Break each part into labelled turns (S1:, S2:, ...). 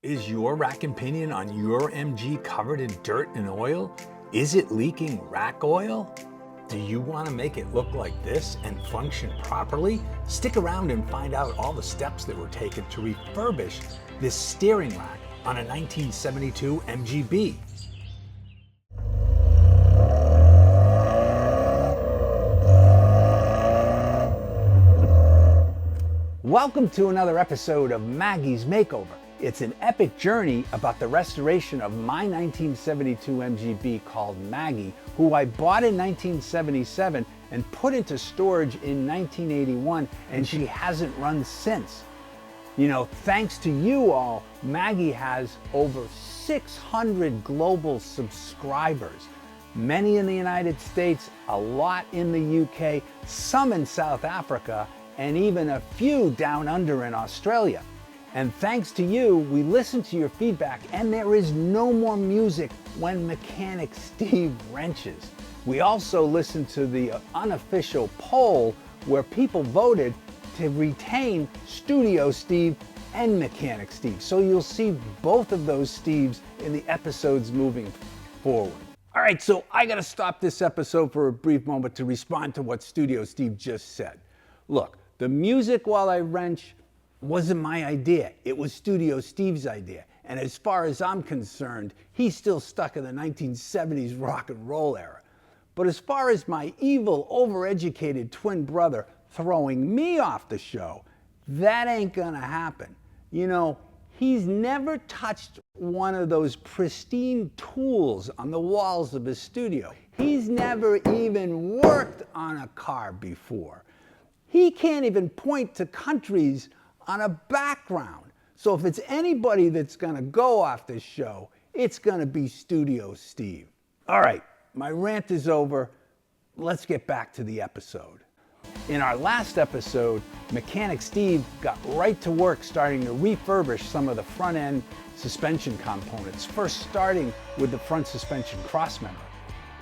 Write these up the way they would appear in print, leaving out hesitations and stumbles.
S1: Is your rack and pinion on your MG covered in dirt and oil? Is it leaking rack oil? Do you want to make it look like this and function properly? Stick around and find out all the steps that were taken to refurbish this steering rack on a 1972 MGB. Welcome to another episode of Maggie's Makeover. It's an epic journey about the restoration of my 1972 MGB called Maggie, who I bought in 1977 and put into storage in 1981, and she hasn't run since. You know, thanks to you all, Maggie has over 600 global subscribers, many in the United States, a lot in the UK, some in South Africa, and even a few down under in Australia. And thanks to you, we listen to your feedback, and there is no more music when Mechanic Steve wrenches. We also listen to the unofficial poll where people voted to retain Studio Steve and Mechanic Steve. So you'll see both of those Steves in the episodes moving forward. All right, so I gotta stop this episode for a brief moment to respond to what Studio Steve just said. Look, the music while I wrench wasn't my idea. It was Studio Steve's idea. And as far as I'm concerned, he's still stuck in the 1970s rock and roll era. But as far as my evil, overeducated twin brother throwing me off the show, that ain't gonna happen. You know, he's never touched one of those pristine tools on the walls of his studio. He's never even worked on a car before. He can't even point to countries on a background. So if it's anybody that's gonna go off this show, it's gonna be Studio Steve. All right, my rant is over. Let's get back to the episode. In our last episode, Mechanic Steve got right to work starting to refurbish some of the front end suspension components, first starting with the front suspension crossmember.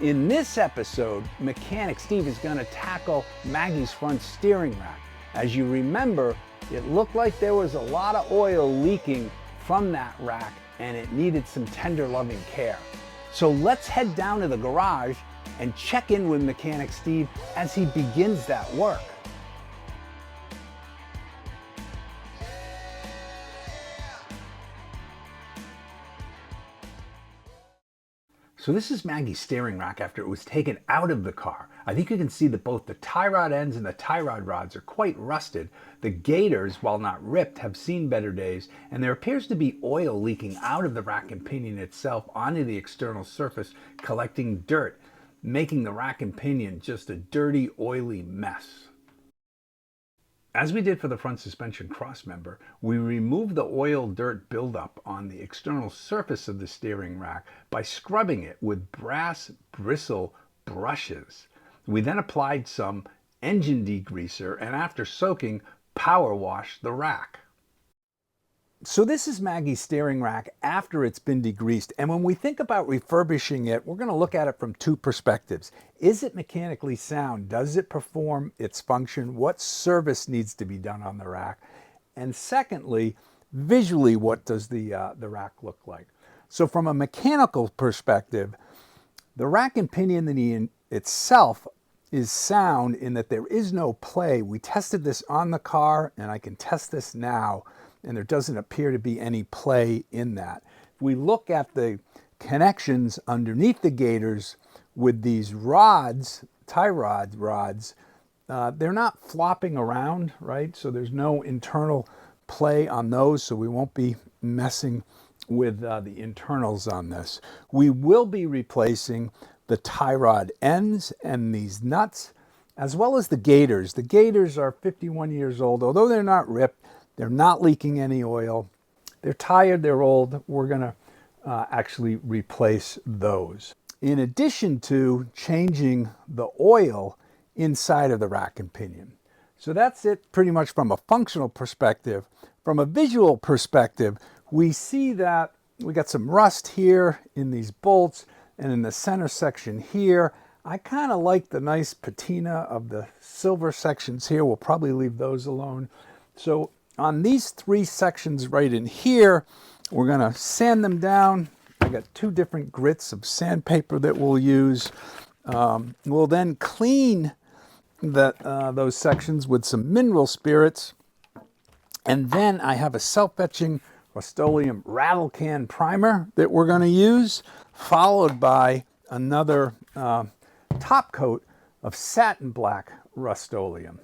S1: In this episode, Mechanic Steve is gonna tackle Maggie's front steering rack. As you remember, it looked like there was a lot of oil leaking from that rack and it needed some tender loving care. So let's head down to the garage and check in with Mechanic Steve as he begins that work. So this is Maggie's steering rack after it was taken out of the car. I think you can see that both the tie rod ends and the tie rod rods are quite rusted. The gaiters, while not ripped, have seen better days, and there appears to be oil leaking out of the rack and pinion itself onto the external surface, collecting dirt, making the rack and pinion just a dirty, oily mess. As we did for the front suspension crossmember, we removed the oil dirt buildup on the external surface of the steering rack by scrubbing it with brass bristle brushes. We then applied some engine degreaser and after soaking, power washed the rack. So this is Maggie's steering rack after it's been degreased, and when we think about refurbishing it, we're going to look at it from two perspectives. Is it mechanically sound? Does it perform its function? What service needs to be done on the rack? And secondly, visually, what does the rack look like? So from a mechanical perspective, the rack and pinion itself is sound in that there is no play. We tested this on the car, and I can test this now, and there doesn't appear to be any play in that. If we look at the connections underneath the gaiters with these rods, tie rod rods, they're not flopping around, right? So there's no internal play on those, so we won't be messing with the internals on this. We will be replacing the tie rod ends and these nuts, as well as the gaiters. The gaiters are 51 years old, although they're not ripped. They're not leaking any oil. They're tired, they're old. We're gonna actually replace those. In addition to changing the oil inside of the rack and pinion. So that's it pretty much from a functional perspective. From a visual perspective, we see that we got some rust here in these bolts and in the center section here. I kind of like the nice patina of the silver sections here. We'll probably leave those alone. So on these three sections right in here, We're going to sand them down. I got 2 different grits of sandpaper that we'll use. We'll then clean those sections with some mineral spirits. And then I have a self-etching Rust-Oleum rattle can primer that we're going to use, followed by another top coat of satin black Rust-Oleum.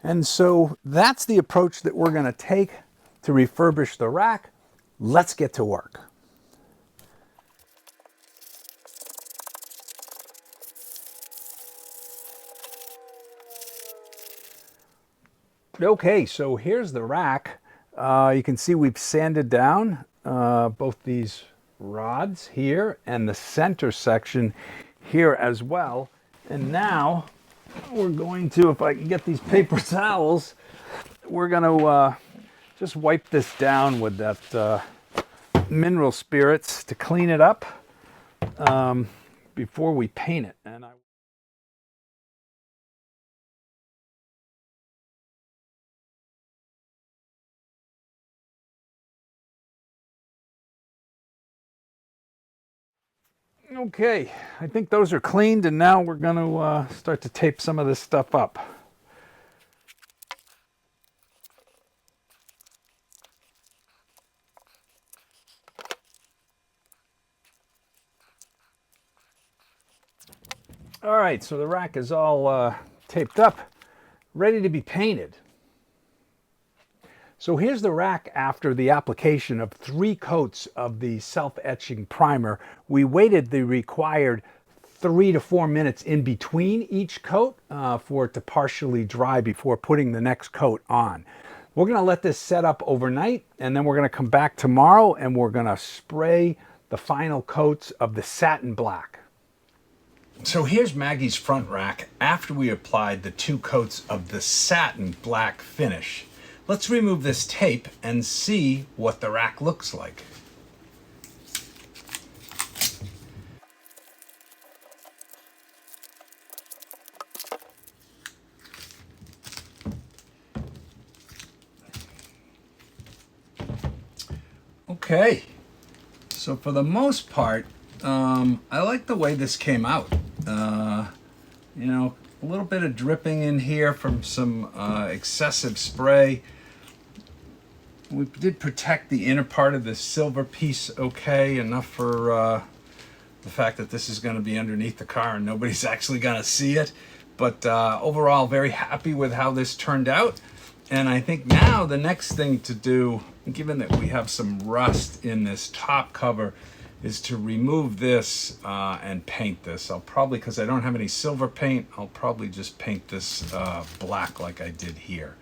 S1: And so that's the approach that we're going to take to refurbish the rack. Let's get to work. Okay, so here's the rack. You can see we've sanded down both these rods here and the center section here as well. And now we're going to, if I can get these paper towels, we're going to just wipe this down with that mineral spirits to clean it up before we paint it. And okay, I think those are cleaned, and now we're going to start to tape some of this stuff up. All right, so the rack is all taped up, ready to be painted. So here's the rack after the application of 3 coats of the self-etching primer. We waited the required 3 to 4 minutes in between each coat for it to partially dry before putting the next coat on. We're going to let this set up overnight, and then we're going to come back tomorrow and we're going to spray the final coats of the satin black. So here's Maggie's front rack after we applied the 2 coats of the satin black finish. Let's remove this tape and see what the rack looks like. Okay, so for the most part, I like the way this came out. You know, a little bit of dripping in here from some excessive spray. We did protect the inner part of the silver piece okay, enough for the fact that this is going to be underneath the car and nobody's actually going to see it. But overall, very happy with how this turned out. And I think now the next thing to do, given that we have some rust in this top cover, is to remove this and paint this. I'll probably, because I don't have any silver paint, I'll probably just paint this black like I did here.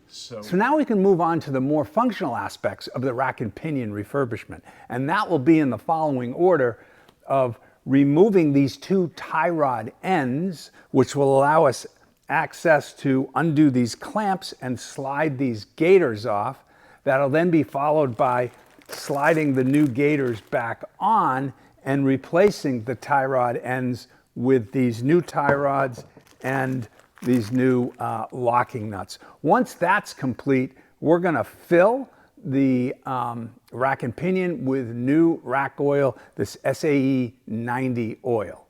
S1: So now we can move on to the more functional aspects of the rack and pinion refurbishment. And that will be in the following order of removing these 2 tie rod ends, which will allow us access to undo these clamps and slide these gaiters off. That'll then be followed by sliding the new gaiters back on and replacing the tie rod ends with these new tie rods and these new locking nuts. Once that's complete, we're going to fill the rack and pinion with new rack oil, this SAE 90 oil.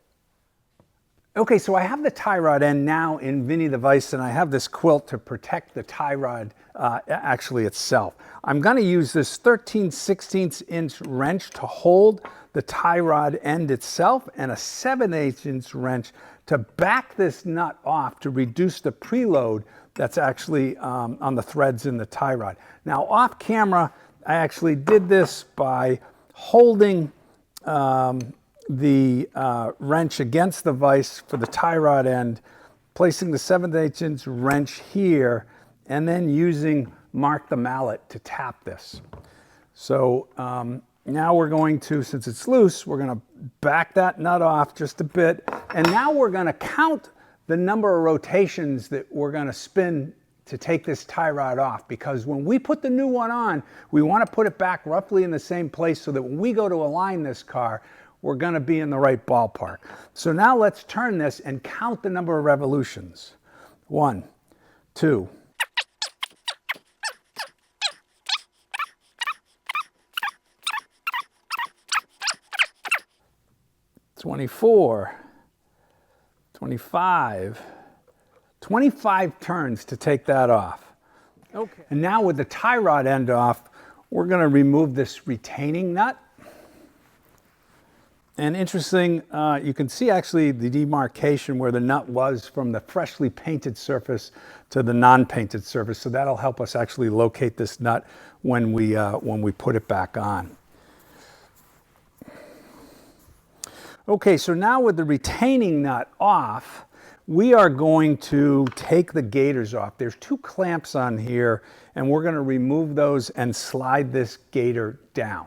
S1: Okay, so I have the tie rod end now in Vinny the Vice, and I have this quilt to protect the tie rod actually itself. I'm going to use this 13/16 inch wrench to hold the tie rod end itself, and a 7/8 inch wrench to back this nut off to reduce the preload that's actually on the threads in the tie rod. Now off camera, I actually did this by holding the wrench against the vise for the tie rod end, placing the 7/8 inch wrench here, and then using Mark the mallet to tap this. So now we're going to, since it's loose, we're going to back that nut off just a bit. And now we're going to count the number of rotations that we're going to spin to take this tie rod off, because when we put the new one on, we want to put it back roughly in the same place so that when we go to align this car, we're going to be in the right ballpark. So now let's turn this and count the number of revolutions. 1, 2, 24, 25, 25 turns to take that off. Okay. And now with the tie rod end off, we're going to remove this retaining nut. And interesting, you can see actually the demarcation where the nut was from the freshly painted surface to the non-painted surface. So that'll help us actually locate this nut when we put it back on. Okay, so now with the retaining nut off, we are going to take the gaiters off. There's two clamps on here, and we're going to remove those and slide this gaiter down.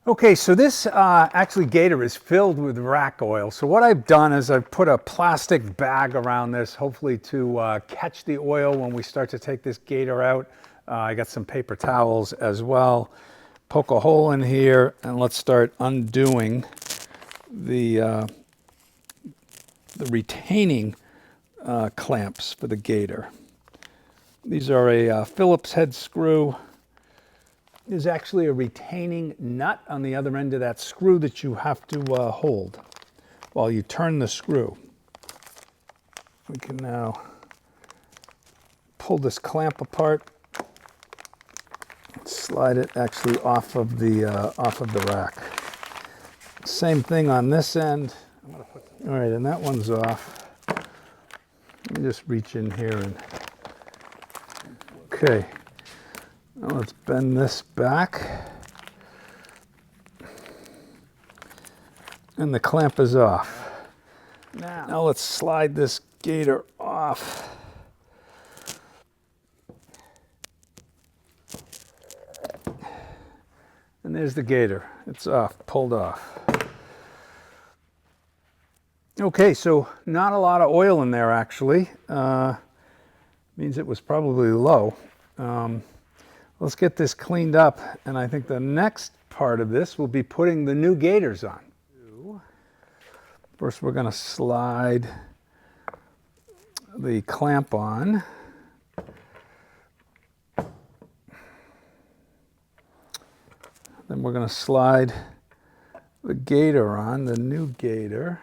S1: Okay, so this actually gaiter is filled with rack oil. So what I've done is I've put a plastic bag around this, hopefully to catch the oil when we start to take this gaiter out. I got some paper towels as well. Poke a hole in here, and let's start undoing the retaining clamps for the gaiter. These are a Phillips head screw. There's actually a retaining nut on the other end of that screw that you have to hold while you turn the screw. We can now pull this clamp apart, slide it actually off of the rack. Same thing on this end. All right, and that one's off. Let me just reach in here and, okay. Now let's bend this back. And the clamp is off. Now let's slide this gaiter off. And there's the gaiter. It's off, pulled off. Okay, so not a lot of oil in there actually. Means it was probably low. Let's get this cleaned up, and I think the next part of this will be putting the new gaiters on. First, we're going to slide the clamp on. Then we're going to slide the gaiter on, the new gaiter.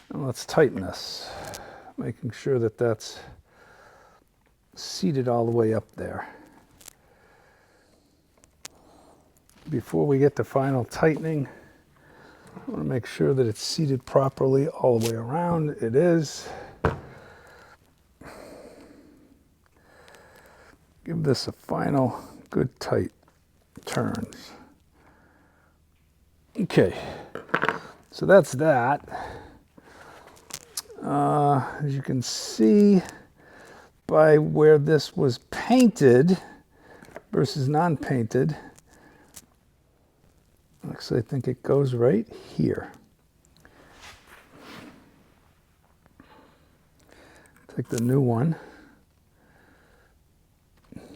S1: And let's tighten this, making sure that that's seated all the way up there. Before we get to final tightening, I want to make sure that it's seated properly all the way around. It is. Give this a final good tight turns. Okay, so that's that. As you can see by where this was painted versus non-painted, actually I think it goes right here. Take the new one.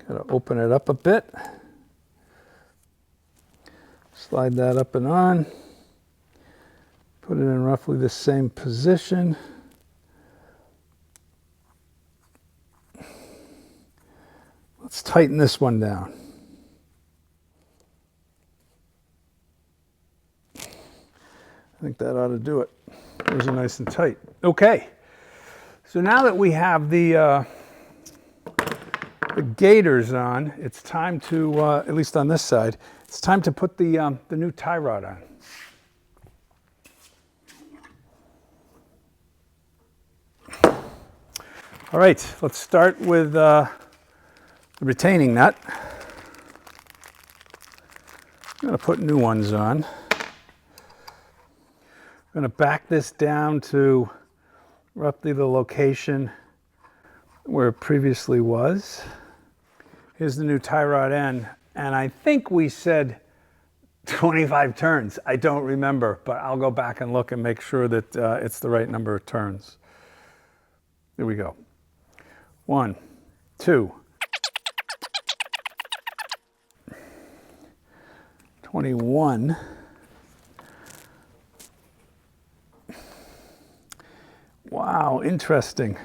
S1: Got to open it up a bit. Slide that up and on. Put it in roughly the same position. Let's tighten this one down. I think that ought to do it. Those are nice and tight. Okay, so now that we have the gaiters on, it's time to, at least on this side, it's time to put the new tie rod on. All right, let's start with the retaining nut. I'm going to put new ones on. I'm going to back this down to roughly the location where it previously was. Here's the new tie rod end, and I think we said 25 turns. I don't remember, but I'll go back and look and make sure that it's the right number of turns. Here we go. 1, 2, 21. Wow, interesting.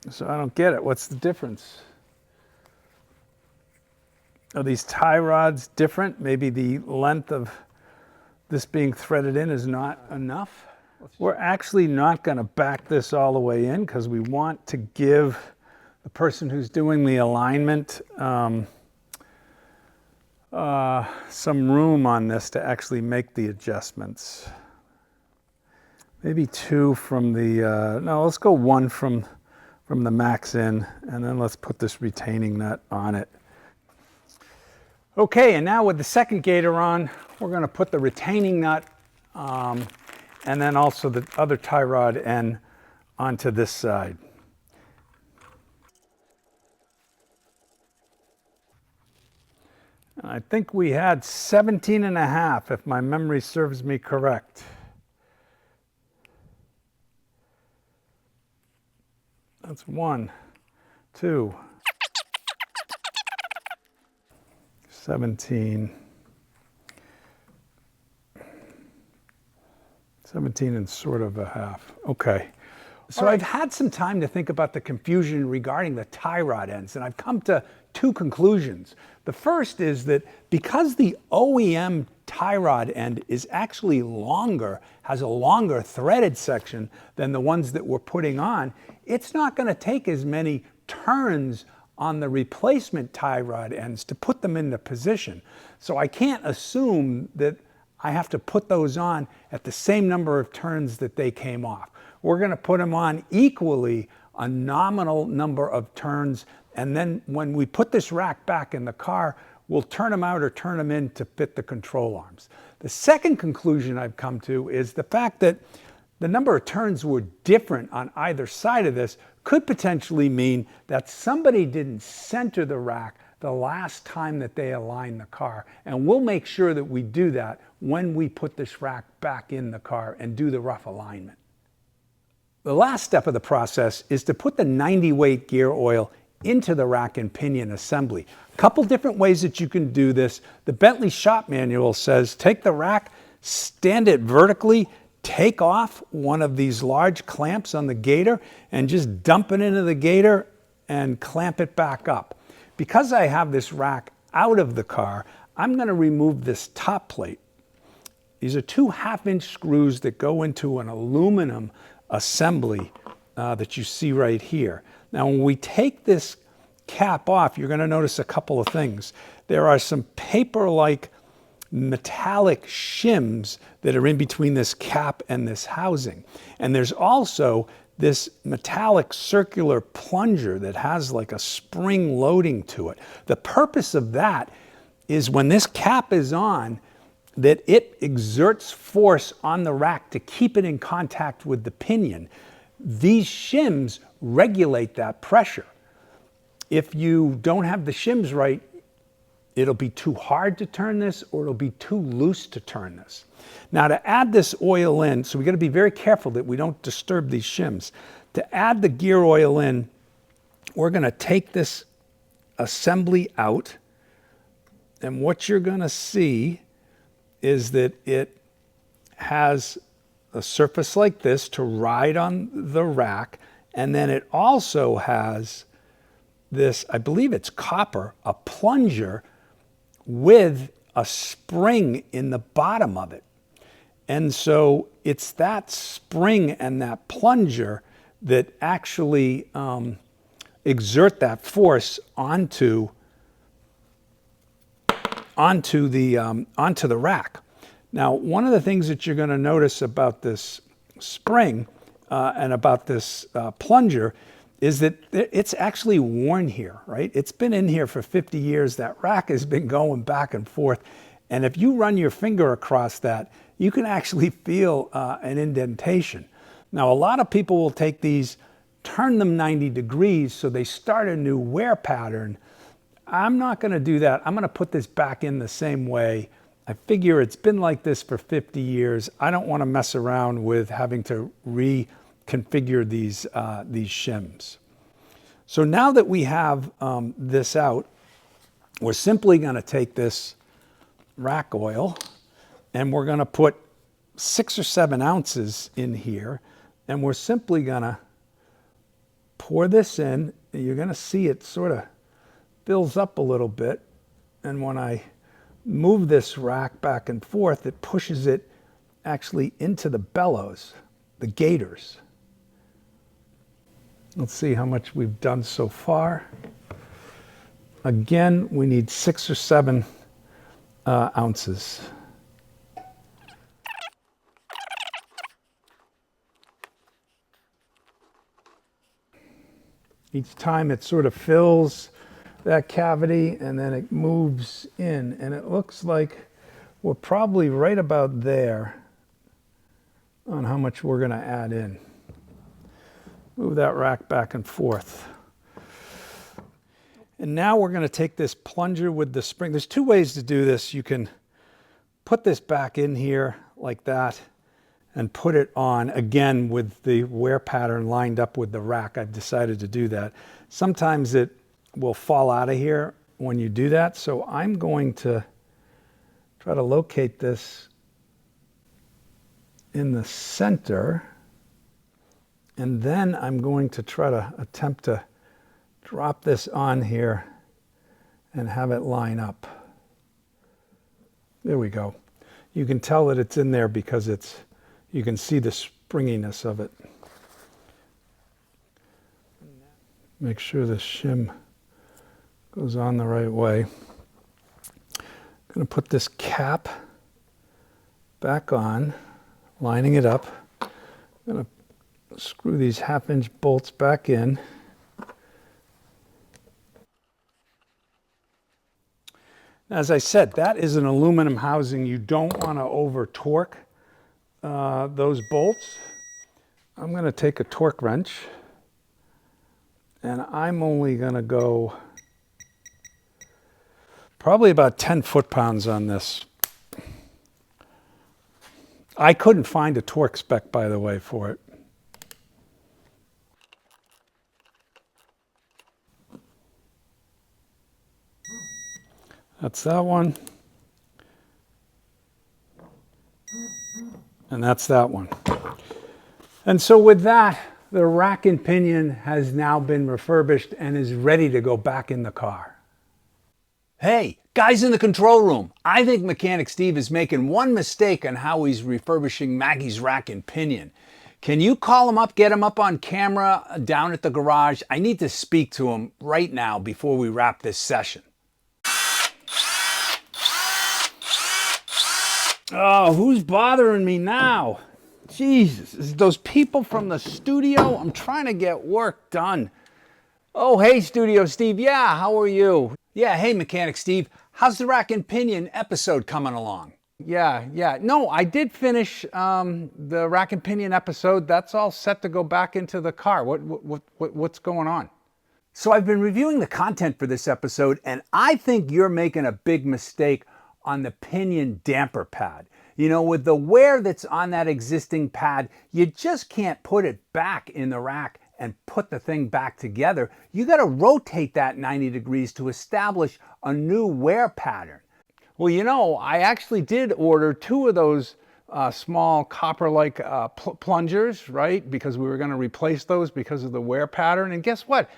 S1: So I don't get it. What's the difference? Are these tie rods different? Maybe the length of this being threaded in is not enough. We're actually not going to back this all the way in because we want to give the person who's doing the alignment some room on this to actually make the adjustments. Maybe 2 from the, no, let's go 1 from the max in, and then let's put this retaining nut on it. Okay, and now with the second gator on, we're going to put the retaining nut and then also the other tie rod end onto this side. And I think we had 17.5, if my memory serves me correct. That's 1, 2, 17 and sort of a half. Okay. So I've had some time to think about the confusion regarding the tie rod ends, and I've come to 2 conclusions. The first is that because the OEM tie rod end is actually longer, has a longer threaded section than the ones that we're putting on, it's not going to take as many turns on the replacement tie rod ends to put them into position. So I can't assume that I have to put those on at the same number of turns that they came off. We're going to put them on equally a nominal number of turns, and then when we put this rack back in the car, we'll turn them out or turn them in to fit the control arms. The second conclusion I've come to is the fact that the number of turns were different on either side of this could potentially mean that somebody didn't center the rack the last time that they aligned the car. And we'll make sure that we do that when we put this rack back in the car and do the rough alignment. The last step of the process is to put the 90 weight gear oil into the rack and pinion assembly. A couple different ways that you can do this. The Bentley shop manual says take the rack, stand it vertically, take off one of these large clamps on the gator and just dump it into the gator and clamp it back up. Because I have this rack out of the car, I'm going to remove this top plate. These are 2 1/2-inch screws that go into an aluminum assembly that you see right here. Now, when we take this cap off, you're going to notice a couple of things. There are some paper-like metallic shims that are in between this cap and this housing. And there's also this metallic circular plunger that has like a spring loading to it. The purpose of that is when this cap is on, that it exerts force on the rack to keep it in contact with the pinion. These shims regulate that pressure. If you don't have the shims right, it'll be too hard to turn this or it'll be too loose to turn this. Now to add this oil in, so we got to be very careful that we don't disturb these shims. To add the gear oil in, we're going to take this assembly out, and what you're going to see is that it has a surface like this to ride on the rack, and then it also has this, I believe it's copper, a plunger with a spring in the bottom of it. And so it's that spring and that plunger that actually exert that force onto the rack. Now, one of the things that you're going to notice about this spring and about this plunger is that it's actually worn here, right? It's been in here for 50 years. That rack has been going back and forth. And if you run your finger across that, you can actually feel an indentation. Now, a lot of people will take these, turn them 90 degrees so they start a new wear pattern. I'm not going to do that. I'm going to put this back in the same way. I figure it's been like this for 50 years. I don't want to mess around with having to reconfigure these shims. So now that we have this out, we're simply going to take this rack oil and we're going to put 6 or 7 ounces in here, and we're simply going to pour this in. You're going to see it sort of fills up a little bit. And when I move this rack back and forth, it pushes it actually into the bellows, the gators. Let's see how much we've done so far. Again, we need 6 or 7 ounces. Each time it sort of fills that cavity and then it moves in, and it looks like we're probably right about there on how much we're going to add in. Move that rack back and forth. And now we're going to take this plunger with the spring. There's 2 ways to do this. You can put this back in here like that and put it on again with the wear pattern lined up with the rack. I've decided to do that. Sometimes it will fall out of here when you do that. So I'm going to try to locate this in the center. And then I'm going to try to attempt to drop this on here and have it line up. There we go. You can tell that it's in there because you can see the springiness of it. Make sure the shim goes on the right way. I'm going to put this cap back on, lining it up. I'm going to screw these 1/2-inch bolts back in. As I said, that is an aluminum housing. You don't want to over torque those bolts. I'm going to take a torque wrench and I'm only going to go probably about 10 foot-pounds on this. I couldn't find a torque spec, by the way, for it. That's that one. And that's that one. And so with that, the rack and pinion has now been refurbished and is ready to go back in the car. Hey, guys in the control room, I think Mechanic Steve is making one mistake on how he's refurbishing Maggie's rack and pinion. Can you call him up, get him up on camera down at the garage? I need to speak to him right now before we wrap this session. Oh, who's bothering me now? Jesus, is those people from the studio? I'm trying to get work done. Oh, hey, Studio Steve. Yeah, how are you? Yeah, hey, Mechanic Steve. How's the rack and pinion episode coming along? Yeah. No, I did finish the rack and pinion episode. That's all set to go back into the car. What's going on? So I've been reviewing the content for this episode, and I think you're making a big mistake on the pinion damper pad. You know, with the wear that's on that existing pad, you just can't put it back in the rack and put the thing back together. You got to rotate that 90 degrees to establish a new wear pattern. Well, you know, I actually did order 2 of those small copper-like plungers, right? Because we were going to replace those because of the wear pattern. And guess what?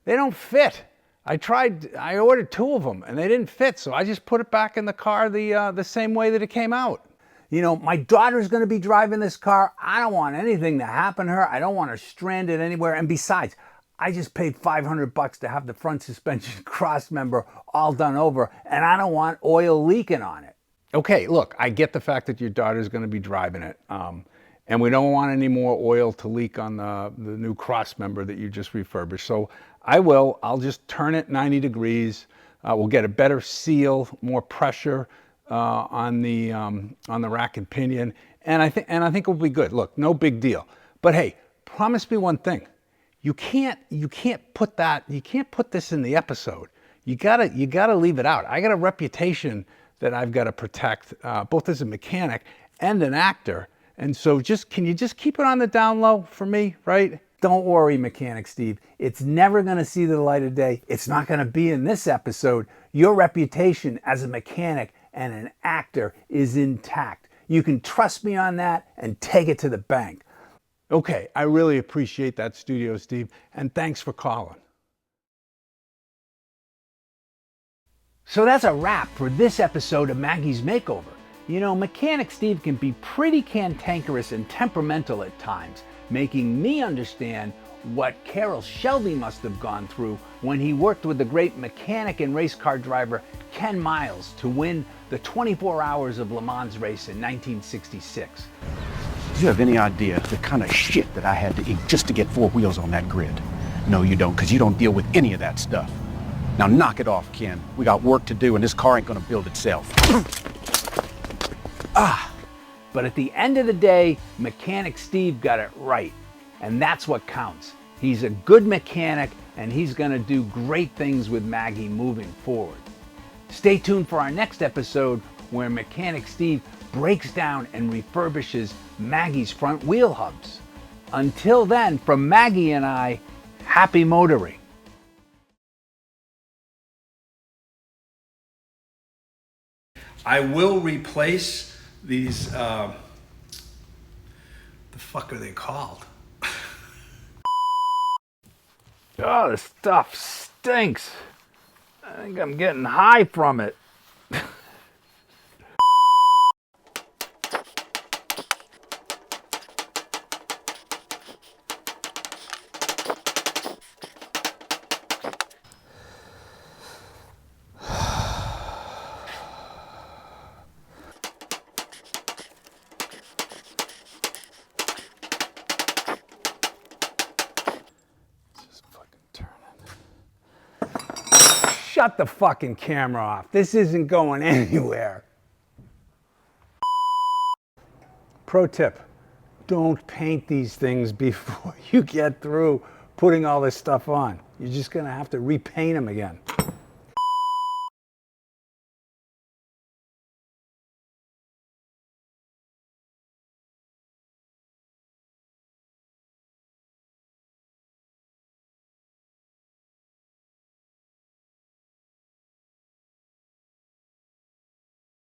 S1: They don't fit. I ordered 2 of them and they didn't fit. So I just put it back in the car the same way that it came out. You know, my daughter's going to be driving this car. I don't want anything to happen to her. I don't want her stranded anywhere. And besides, I just paid $500 to have the front suspension cross member all done over, and I don't want oil leaking on it. Okay, look, I get the fact that your daughter's going to be driving it, and we don't want any more oil to leak on the new cross member that you just refurbished. So I'll just turn it 90 degrees. We'll get a better seal, more pressure on the rack and pinion, and I think it'll be good. Look, no big deal. But hey, promise me one thing: you can't put this in the episode. You gotta leave it out. I got a reputation that I've got to protect, both as a mechanic and an actor. And so can you just keep it on the down low for me, right? Don't worry, Mechanic Steve. It's never going to see the light of day. It's not going to be in this episode. Your reputation as a mechanic and an actor is intact. You can trust me on that and take it to the bank. Okay, I really appreciate that, Studio Steve, and thanks for calling. So that's a wrap for this episode of Maggie's Makeover. You know, Mechanic Steve can be pretty cantankerous and temperamental at times, making me understand what Carroll Shelby must have gone through when he worked with the great mechanic and race car driver Ken Miles to win the 24 Hours of Le Mans race in 1966.
S2: Do you have any idea the kind of shit that I had to eat just to get four wheels on that grid? No, you don't, because you don't deal with any of that stuff. Now knock it off, Ken. We got work to do and this car ain't gonna build itself.
S1: But at the end of the day, Mechanic Steve got it right. And that's what counts. He's a good mechanic and he's gonna do great things with Maggie moving forward. Stay tuned for our next episode where Mechanic Steve breaks down and refurbishes Maggie's front wheel hubs. Until then, from Maggie and I, happy motoring. I will replace these, the fuck are they called? Oh, this stuff stinks. I think I'm getting high from it. Shut the fucking camera off. This isn't going anywhere. Pro tip, don't paint these things before you get through putting all this stuff on. You're just gonna have to repaint them again.